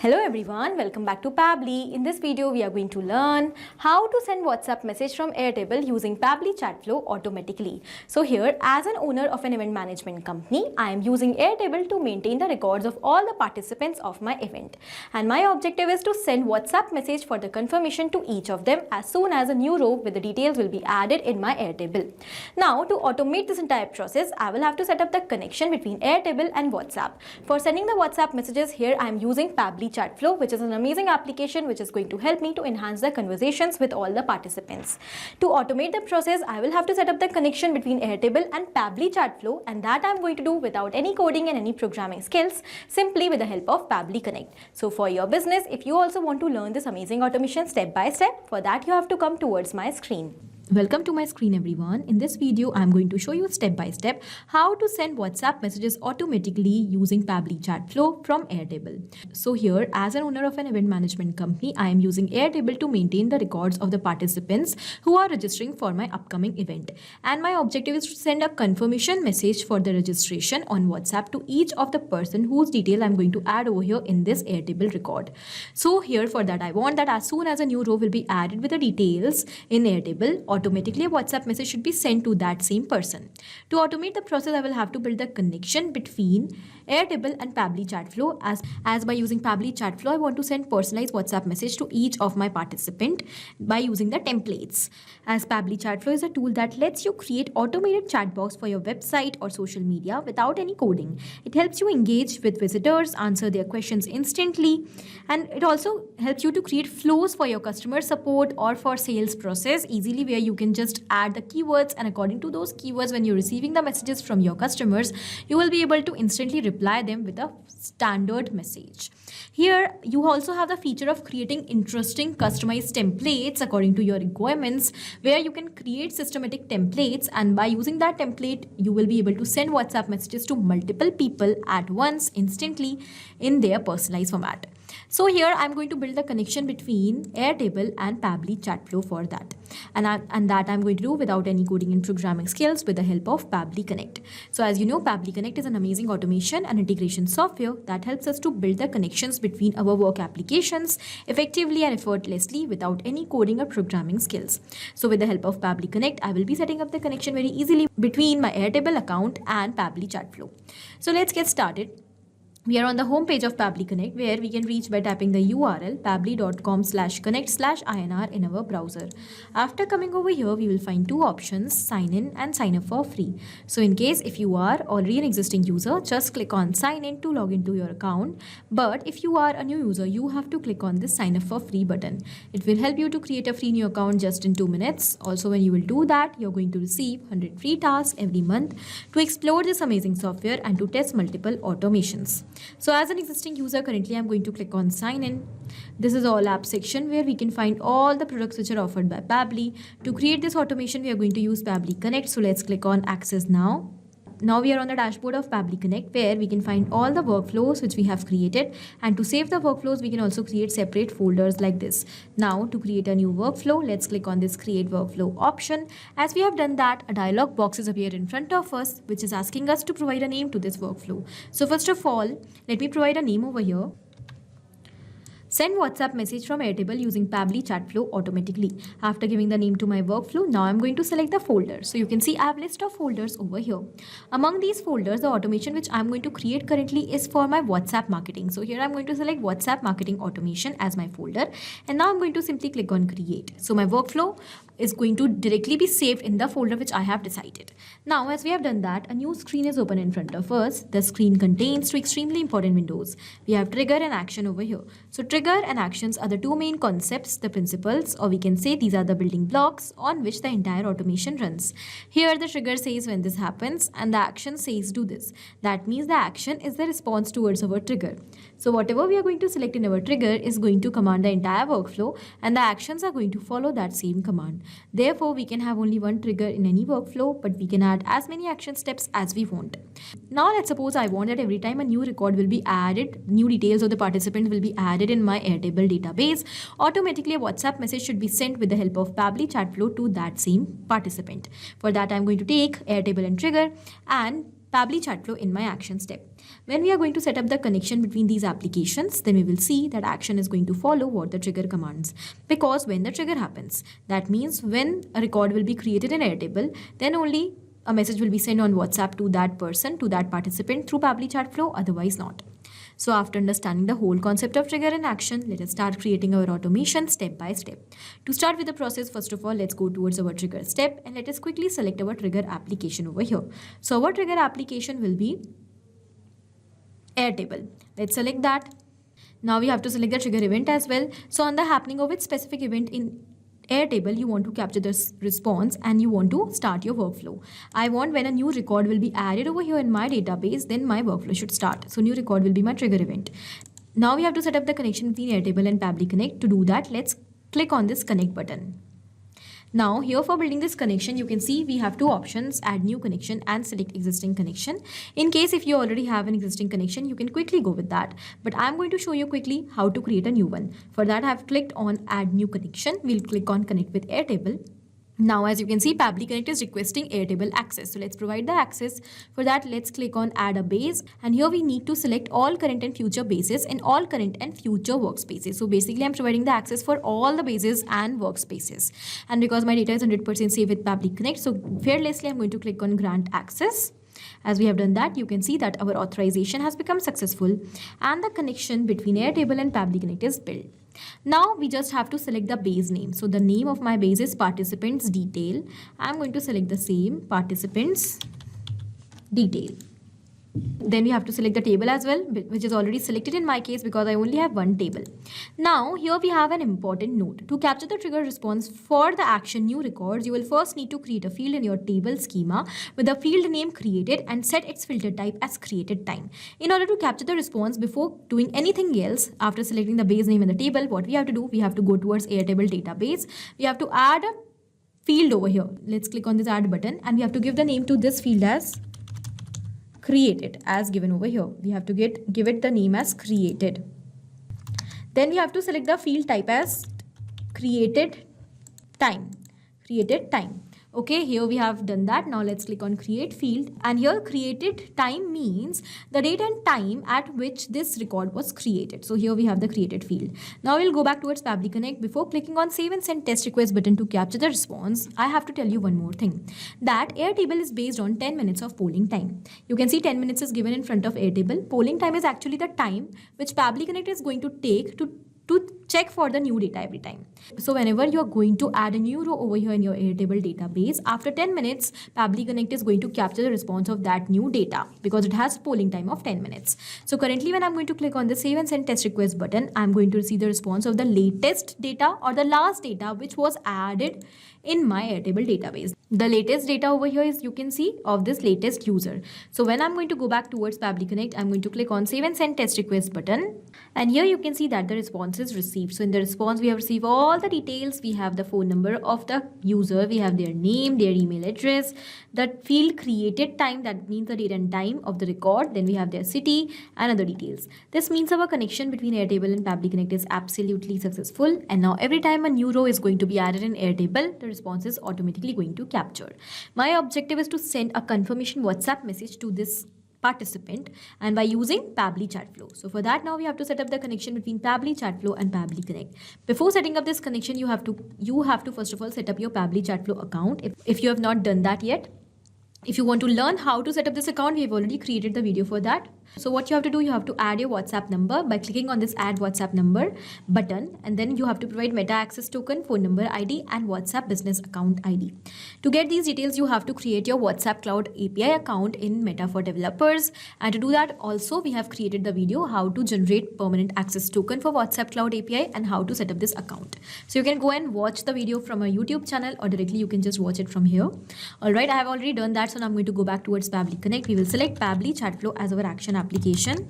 Hello everyone, welcome back to Pabbly. In this video, we are going to learn how to send WhatsApp message from Airtable using Pabbly Chatflow automatically. So here, as an owner of an event management company, I am using Airtable to maintain the records of all the participants of my event. And my objective is to send WhatsApp message for the confirmation to each of them as soon as a new row with the details will be added in my Airtable. Now, to automate this entire process, I will have to set up the connection between Airtable and WhatsApp. For sending the WhatsApp messages, here I am using Pabbly Chatflow, which is an amazing application which is going to help me to enhance the conversations with all the participants. To automate the process, I will have to set up the connection between Airtable and Pabbly Chatflow, and that I'm going to do without any coding and any programming skills, simply with the help of Pabbly Connect. So for your business, if you also want to learn this amazing automation step by step, for that you have to come towards my screen. Welcome to my screen everyone. In this video, I'm going to show you step by step how to send WhatsApp messages automatically using Pabbly Chatflow from Airtable. So here, as an owner of an event management company, I am using Airtable to maintain the records of the participants who are registering for my upcoming event. And my objective is to send a confirmation message for the registration on WhatsApp to each of the person whose detail I'm going to add over here in this Airtable record. So here for that, I want that as soon as a new row will be added with the details in Airtable, automatically a WhatsApp message should be sent to that same person. To automate the process, I will have to build the connection between Airtable and Pabbly Chatflow. As by using Pabbly Chatflow, I want to send personalized WhatsApp message to each of my participant by using the templates. As Pabbly Chatflow is a tool that lets you create automated chat box for your website or social media without any coding. It helps you engage with visitors, answer their questions instantly, and it also helps you to create flows for your customer support or for sales process easily, where you can just add the keywords, and according to those keywords, when you're receiving the messages from your customers, you will be able to instantly reply them with a standard message. Here you also have the feature of creating interesting customized templates according to your requirements, where you can create systematic templates, and by using that template you will be able to send WhatsApp messages to multiple people at once instantly in their personalized format. So here I'm going to build the connection between Airtable and Pabbly Chatflow for that. And that I'm going to do without any coding and programming skills with the help of Pabbly Connect. So as you know, Pabbly Connect is an amazing automation and integration software that helps us to build the connections between our work applications effectively and effortlessly without any coding or programming skills. So with the help of Pabbly Connect, I will be setting up the connection very easily between my Airtable account and Pabbly Chatflow. So let's get started. We are on the home page of Pabbly Connect, where we can reach by tapping the URL pabbly.com/connect/INR in our browser. After coming over here, we will find two options, sign in and sign up for free. So in case if you are already an existing user, just click on sign in to log into your account. But if you are a new user, you have to click on this sign up for free button. It will help you to create a free new account just in 2 minutes. Also, when you will do that, you're going to receive 100 free tasks every month to explore this amazing software and to test multiple automations. So as an existing user, currently I'm going to click on sign in. This is all app section where we can find all the products which are offered by Pabbly. To create this automation, we are going to use Pabbly Connect. So let's click on access now. Now we are on the dashboard of Pabbly Connect, where we can find all the workflows which we have created, and to save the workflows we can also create separate folders like this. Now to create a new workflow, let's click on this create workflow option. As we have done that, a dialog box is appeared in front of us which is asking us to provide a name to this workflow. So first of all, let me provide a name over here. Send WhatsApp message from Airtable using Pabbly Chatflow automatically. After giving the name to my workflow, now I'm going to select the folder. So you can see I have a list of folders over here. Among these folders, the automation which I'm going to create currently is for my WhatsApp marketing. So here I'm going to select WhatsApp marketing automation as my folder. And now I'm going to simply click on create. So my workflow is going to directly be saved in the folder which I have decided. Now, as we have done that, a new screen is open in front of us. The screen contains two extremely important windows. We have trigger and action over here. So trigger and actions are the two main concepts, the principles, or we can say these are the building blocks on which the entire automation runs. Here the trigger says when this happens and the action says do this. That means the action is the response towards our trigger. So whatever we are going to select in our trigger is going to command the entire workflow, and the actions are going to follow that same command. Therefore, we can have only one trigger in any workflow, but we can add as many action steps as we want. Now let's suppose I want that every time a new record will be added, new details of the participant will be added in my Airtable database, automatically a WhatsApp message should be sent with the help of Pabbly Chatflow to that same participant. For that, I'm going to take Airtable and trigger and Pabbly Chatflow in my action step. When we are going to set up the connection between these applications, then we will see that action is going to follow what the trigger commands. Because when the trigger happens, that means when a record will be created in Airtable, then only a message will be sent on WhatsApp to that person, to that participant through Pabbly Chatflow, otherwise not. So after understanding the whole concept of trigger and action, let us start creating our automation step by step. To start with the process, first of all, let's go towards our trigger step and let us quickly select our trigger application over here. So our trigger application will be Airtable. Let's select that. Now we have to select the trigger event as well. So on the happening of its specific event in Airtable, you want to capture this response and you want to start your workflow. I want when a new record will be added over here in my database, then my workflow should start. So new record will be my trigger event. Now we have to set up the connection between Airtable and Pabbly Connect. To do that, let's click on this connect button. Now here for building this connection, you can see we have two options, add new connection and select existing connection. In case if you already have an existing connection, you can quickly go with that. But I'm going to show you quickly how to create a new one. For that, I've clicked on add new connection. We'll click on connect with Airtable. Now, as you can see, Pabbly Connect is requesting Airtable access. So let's provide the access. For that, let's click on add a base. And here we need to select all current and future bases in all current and future workspaces. So basically, I'm providing the access for all the bases and workspaces. And because my data is 100% saved with Pabbly Connect, so fearlessly, I'm going to click on grant access. As we have done that, you can see that our authorization has become successful and the connection between Airtable and Pabbly Connect is built. Now we just have to select the base name. So the name of my base is participants detail. I'm going to select the same participants detail. Then we have to select the table as well, which is already selected in my case because I only have one table. Now here we have an important note. To capture the trigger response for the action new records, you will first need to create a field in your table schema with the field name created and set its filter type as created time. In order to capture the response before doing anything else, after selecting the base name in the table, what we have to do, we have to go towards Airtable database. We have to add a field over here. Let's click on this add button and we have to give the name to this field as created as given over here. We have to give it the name as created. Then we have to select the field type as created time. Okay, here we have done that. Now let's click on create field and here created time means the date and time at which this record was created. So here we have the created field. Now we'll go back towards Pabbly Connect. Before clicking on save and send test request button to capture the response, I have to tell you one more thing, that Airtable is based on 10 minutes of polling time. You can see 10 minutes is given in front of Airtable. Polling time is actually the time which Pabbly Connect is going to take to check for the new data every time. So whenever you are going to add a new row over here in your Airtable database, after 10 minutes, Pabbly Connect is going to capture the response of that new data because it has polling time of 10 minutes. So currently when I'm going to click on the save and send test request button, I'm going to receive the response of the latest data or the last data which was added in my Airtable database. The latest data over here is, you can see, of this latest user. So when I'm going to go back towards Pabbly Connect, I'm going to click on save and send test request button. And here you can see that the response is received. So in the response, we have received all the details. We have the phone number of the user. We have their name, their email address, the field created time, that means the date and time of the record. Then we have their city and other details. This means our connection between Airtable and Pabbly Connect is absolutely successful. And now every time a new row is going to be added in Airtable, the response is automatically going to capture. My objective is to send a confirmation WhatsApp message to this participant and by using Pabbly Chatflow. So for that, now we have to set up the connection between Pabbly Chatflow and Pabbly Connect. Before setting up this connection, you have to first of all set up your Pabbly Chatflow account if you have not done that yet. If you want to learn how to set up this account, we have already created the video for that. So what you have to do, you have to add your WhatsApp number by clicking on this add WhatsApp number button, and then you have to provide Meta access token, phone number ID and WhatsApp business account ID. To get these details, you have to create your WhatsApp Cloud API account in Meta for developers. And to do that, also we have created the video how to generate permanent access token for WhatsApp Cloud API and how to set up this account. So you can go and watch the video from our YouTube channel or directly you can just watch it from here. All right, I have already done that. So now I'm going to go back towards Pabbly Connect. We will select Pabbly Chatflow as our action application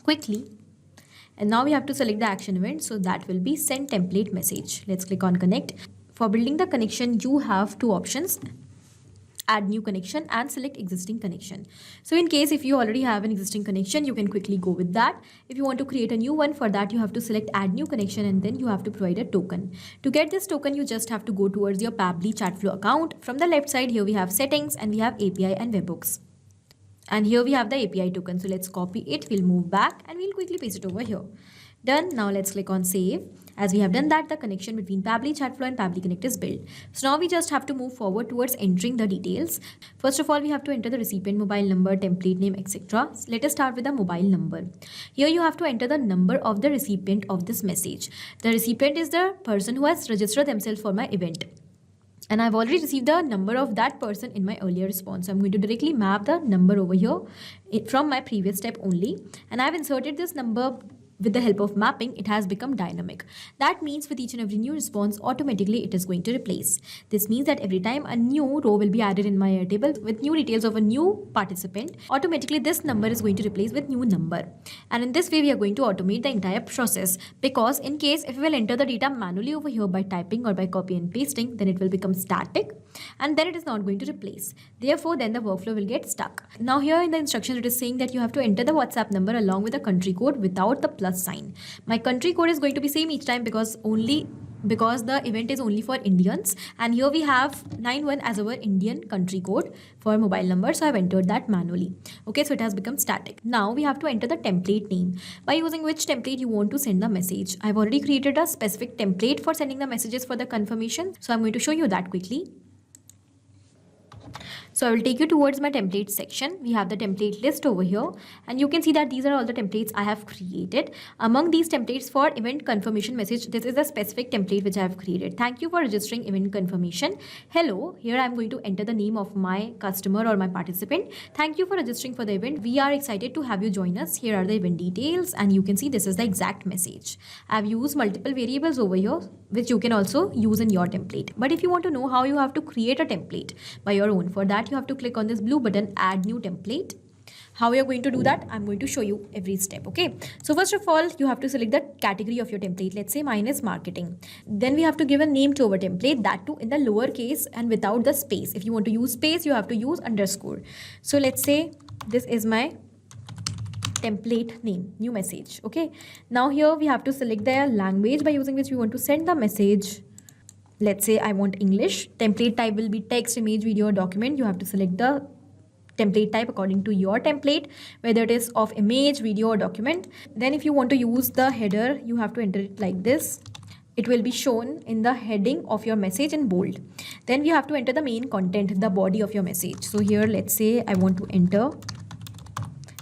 quickly. And now we have to select the action event. So that will be send template message. Let's click on connect. For building the connection, you have two options. Add new connection and select existing connection. So in case if you already have an existing connection, you can quickly go with that. If you want to create a new one, for that you have to select add new connection and then you have to provide a token. To get this token, you just have to go towards your Pabbly Chatflow account. From the left side here we have settings and we have API and webhooks. And here we have the API token. So let's copy it. We'll move back and we'll quickly paste it over here. Done. Now let's click on save. As we have done that, the connection between Pabbly Chatflow and Pabbly Connect is built. So now we just have to move forward towards entering the details. First of all, we have to enter the recipient mobile number, template name, etc. Let us start with the mobile number. Here you have to enter the number of the recipient of this message. The recipient is the person who has registered themselves for my event. And I've already received the number of that person in my earlier response. So I'm going to directly map the number over here from my previous step only. And I've inserted this number with the help of mapping. It has become dynamic. That means with each and every new response, automatically it is going to replace. This means that every time a new row will be added in my Airtable with new details of a new participant, automatically this number is going to replace with new number. And in this way, we are going to automate the entire process, because in case if we will enter the data manually over here by typing or by copy and pasting, then it will become static and then it is not going to replace. Therefore, then the workflow will get stuck. Now here in the instructions, it is saying that you have to enter the WhatsApp number along with the country code without the plus sign. My country code is going to be same each time because the event is only for Indians, and here we have 91 as our Indian country code for mobile number, so I've entered that manually. Okay, so it has become static. Now we have to enter the template name, by using which template you want to send the message. I've already created a specific template for sending the messages for the confirmation, so I'm going to show you that quickly. So I will take you towards my template section. We have the template list over here, and you can see that these are all the templates I have created. Among these templates for event confirmation message, this is a specific template which I have created. Thank you for registering event confirmation. Hello, here I am going to enter the name of my customer or my participant. Thank you for registering for the event. We are excited to have you join us. Here are the event details, and you can see this is the exact message. I have used multiple variables over here, which you can also use in your template. But if you want to know how you have to create a template by your own, for that you have to click on this blue button, add new template. How you're going to do that, I'm going to show you every step. Okay, so first of all, you have to select the category of your template. Let's say mine is marketing. Then we have to give a name to our template, that too in the lowercase and without the space. If you want to use space, you have to use underscore. So let's say this is my template name, new message. Okay, now here we have to select the language by using which we want to send the message. Let's say I want English. Template type will be text, image, video, or document. You have to select the template type according to your template, whether it is of image, video, or document. Then if you want to use the header, you have to enter it like this. It will be shown in the heading of your message in bold. Then you have to enter the main content, the body of your message. So here, let's say I want to enter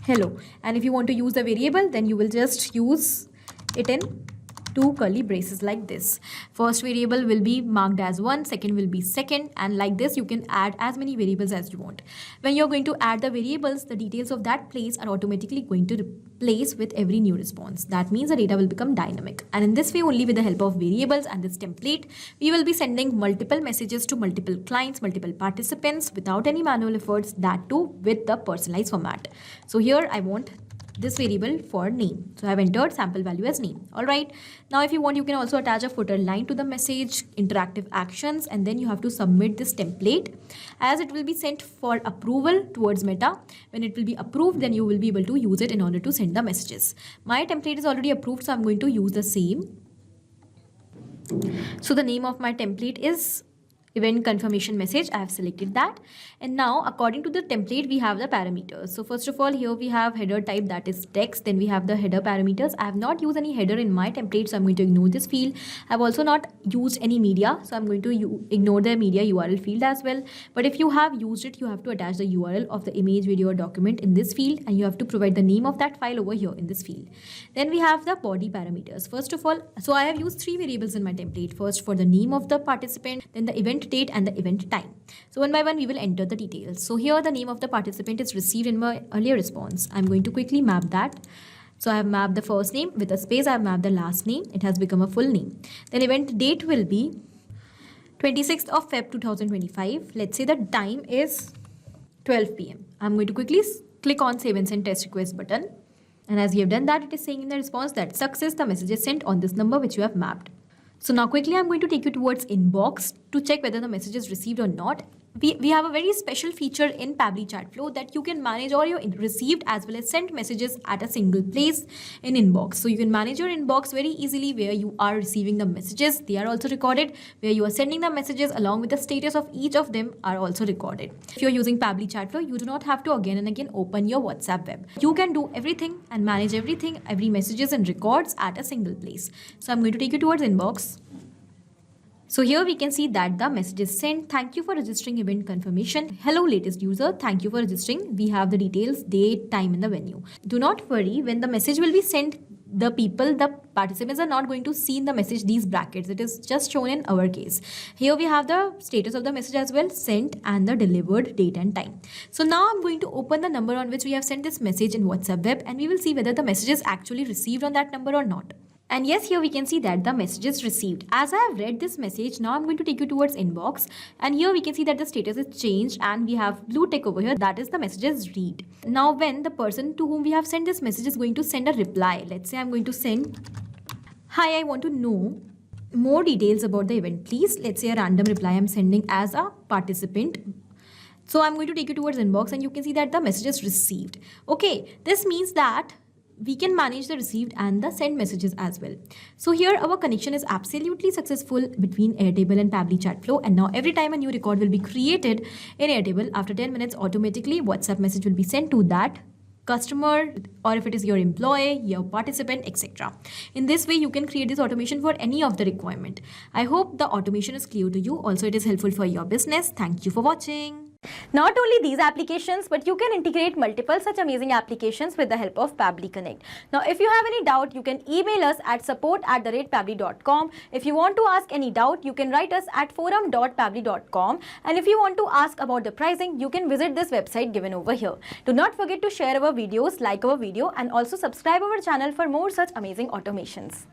hello. And if you want to use the variable, then you will just use it in two curly braces like this. First variable will be marked as 1, second will be second, and like this you can add as many variables as you want. When you're going to add the variables, the details of that place are automatically going to replace with every new response. That means the data will become dynamic, and in this way, only with the help of variables and this template, we will be sending multiple messages to multiple clients, multiple participants without any manual efforts, that too with the personalized format. So here I want this variable for name. So I have entered sample value as name. All right. Now, if you want, you can also attach a footer line to the message, interactive actions, and then you have to submit this template as it will be sent for approval towards Meta. When it will be approved, then you will be able to use it in order to send the messages. My template is already approved, so I'm going to use the same. So the name of my template is event confirmation message. I have selected that, and now according to the template we have the parameters. So first of all, here we have header type, that is text. Then we have the header parameters. I have not used any header in my template, so I'm going to ignore this field. I've also not used any media, so I'm going to ignore the media URL field as well. But if you have used it, you have to attach the URL of the image, video, or document in this field, and you have to provide the name of that file over here in this field. Then we have the body parameters. First of all, so I have used 3 variables in my template. First for the name of the participant, then the event date and the event time. So one by one we will enter the details. So here the name of the participant is received in my earlier response. I'm going to quickly map that. So I have mapped the first name with a space. I have mapped the last name. It has become a full name. Then event date will be 26th of Feb 2025. Let's say the time is 12 p.m. I'm going to quickly click on save and send test request button. And as we have done that, it is saying in the response that success, the message is sent on this number which you have mapped. So now quickly I'm going to take you towards inbox to check whether the message is received or not. we have a very special feature in Pabbly Chatflow that you can manage all your received as well as sent messages at a single place in inbox. So you can manage your inbox very easily where you are receiving the messages. They are also recorded. Where you are sending the messages along with the status of each of them are also recorded. If you're using Pabbly Chatflow, you do not have to again and again open your WhatsApp web. You can do everything and manage everything, every messages and records at a single place. So I'm going to take you towards inbox. So here we can see that the message is sent. Thank you for registering event confirmation. Hello latest user. Thank you for registering. We have the details, date, time and the venue. Do not worry, when the message will be sent, the participants are not going to see in the message these brackets. It is just shown in our case. Here we have the status of the message as well, sent and the delivered date and time. So now I'm going to open the number on which we have sent this message in WhatsApp web and we will see whether the message is actually received on that number or not. And yes, here we can see that the message is received. As I have read this message, now I'm going to take you towards inbox. And here we can see that the status is changed and we have blue tick over here. That is the message is read. Now when the person to whom we have sent this message is going to send a reply, let's say I'm going to send, hi, I want to know more details about the event, please. Let's say a random reply I'm sending as a participant. So I'm going to take you towards inbox and you can see that the message is received. Okay, this means that we can manage the received and the sent messages as well. So here our connection is absolutely successful between Airtable and Pabbly Chatflow, and now every time a new record will be created in Airtable, after 10 minutes automatically WhatsApp message will be sent to that customer, or if it is your employee, your participant, etc. In this way you can create this automation for any of the requirement. I hope the automation is clear to you. Also it is helpful for your business. Thank you for watching. Not only these applications, but you can integrate multiple such amazing applications with the help of Pabbly Connect. Now, if you have any doubt, you can email us at support@pabbly.com. If you want to ask any doubt, you can write us at forum.pabbly.com. And if you want to ask about the pricing, you can visit this website given over here. Do not forget to share our videos, like our video, and also subscribe our channel for more such amazing automations.